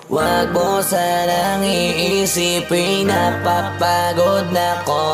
Wag mo sanang iisipin napapagod na ko.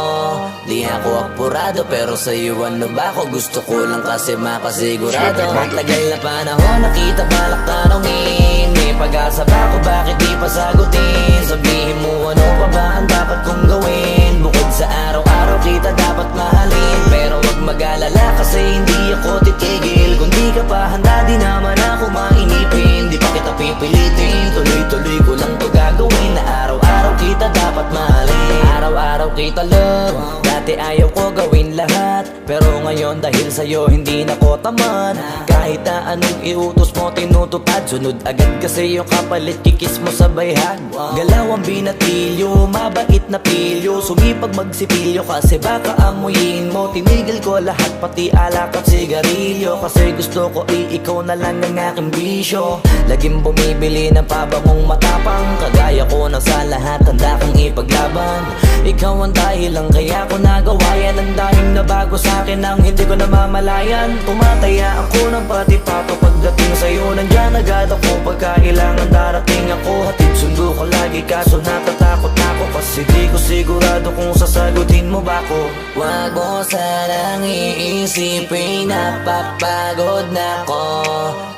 Di ako apurado pero sa'yo ano ba ako? Gusto ko lang kasi makasigurado. Matagal na panahon nakita balak tanongin. May pag-asa ba ako bakit di pa sagutin? Sabihin mo ano pa ba ang dapat kong gawin? Bukod sa araw-araw kita dapat mahalin. Pero wag mag-alala kasi hindi ako titigil. Kung di ka pa handa di naman ako mainipin. Di pa kita pipilitin, tuloy-tuloy ko lang to gagawin. Na araw-araw kita dapat mahalin. Araw-araw kita love. Dati ayaw ko gawin lahat, pero ngayon dahil sa'yo hindi na ko tamad. Kahit na anong iutos mo tinutupad. Sunod agad kasi yung kapalit kikis mo sa bayhag. Galaw ang binatilyo, mabait na pilyo. Sumipag magsipilyo kasi baka amuyin mo. Tinigil ko lahat pati alak at sigarilyo. Kasi gusto ko ikaw na lang ang aking bisyo. Laging bumibili ng pabangong matapang. Kagaya ko na sa lahat handa kang ipaglaban. Ikaw ang dahilan kaya ko nagawa yan. Ang daming nabago sa'kin ang hindi ko namamalayan. Tumataya ako ng pati-pato pagdating sa'yo. Nandyan agad ako pagkailangan darating ako. Hatid sundo ko lagi kaso natatakot ako. Kasi di ko sigurado kung sasagutin mo ba ko. Wag mo sanang iisipin napapagod na ko.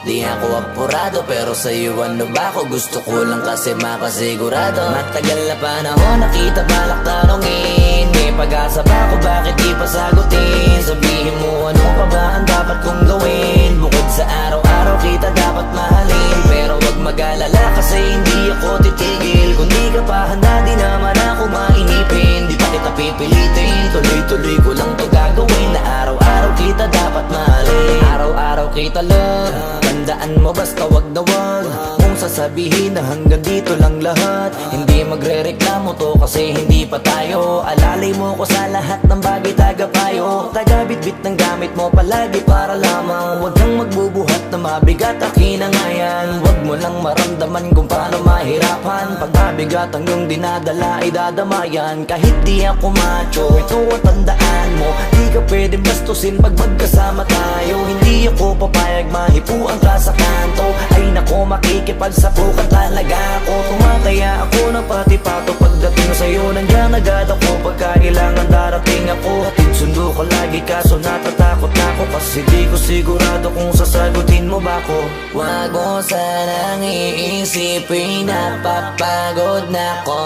Di ako apurado pero sa'yo ano ba ako? Gusto ko lang kasi makasigurado. Matagal na panahon nakita balak tanongin. May pag-asa ba ako bakit di pa sagutin? Sabihin mo ano pa ba ang dapat kong gawin? Bukod sa araw-araw kita dapat mahalin. Pero wag mag-alala kasi hindi ako titigil. Kung di ka pa handa di naman ako mainipin. Di pa kita pipilitin, tuloy-tuloy ko lang to gagawin. Na araw-araw kita dapat mahalin. Araw-araw kita love. Tandaan mo basta wag na wag mong sasabihin na hanggang dito lang lahat. Hindi magre-reklamo to kasi hindi pa tayo. Alalay mo ko sa lahat ng bagay tagapayo. Tagabitbit ng gamit mo palagi para lamang. Wag kang magbubuhat na mabigat akin ang ayan. Wag mo lang maramdaman kung paano mahirapan. Pag mabigat ang iyong dinadala ay dadamayan. Kahit di ako macho, ito ang tandaan mo. Di ka pwede bastusin pag magkasama tayo. Hindi ako papayag mahipuan ka sa kanto. Ay nako makikipagsapukan talaga ako. Tumataya ako ng pati-pato pagdating sa'yo. Nandyan agad ako pagkailangan darating ako. Hatid sundo ko lagi kaso natatakot ako. Kasi di ko sigurado kung sasagutin mo ba ko. Wag mo sanang iisipin napapagod na ko.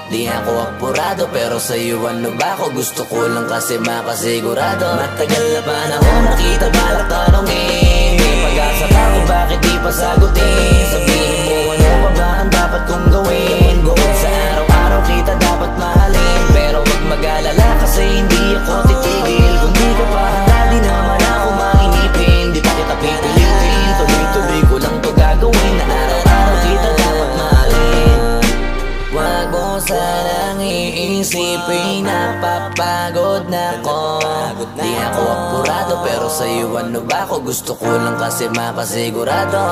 Di ako apurado pero sa'yo ano ba ako? Gusto ko lang kasi makasigurado. Matagal na panahon nakita balak tanongin. May pag-asa ba ako bakit di pa sagutin? Sabihin mo ano pa ba ang dapat kong gawin? Bukod sa araw-araw kita dapat mahalin. Pero wag mag-alala kasi hindi ako titigil. Kung di ka pa handa di naman ako mainipin. Di pa kita pipilitin, tuloy-tuloy ko lang to gagawin. Na araw-araw kita dapat mahalin. Wag mo sanang iisipin napapagod na ko. Di ako apurado pero sa'yo ano ba ako? Gusto ko lang kasi makasigurado.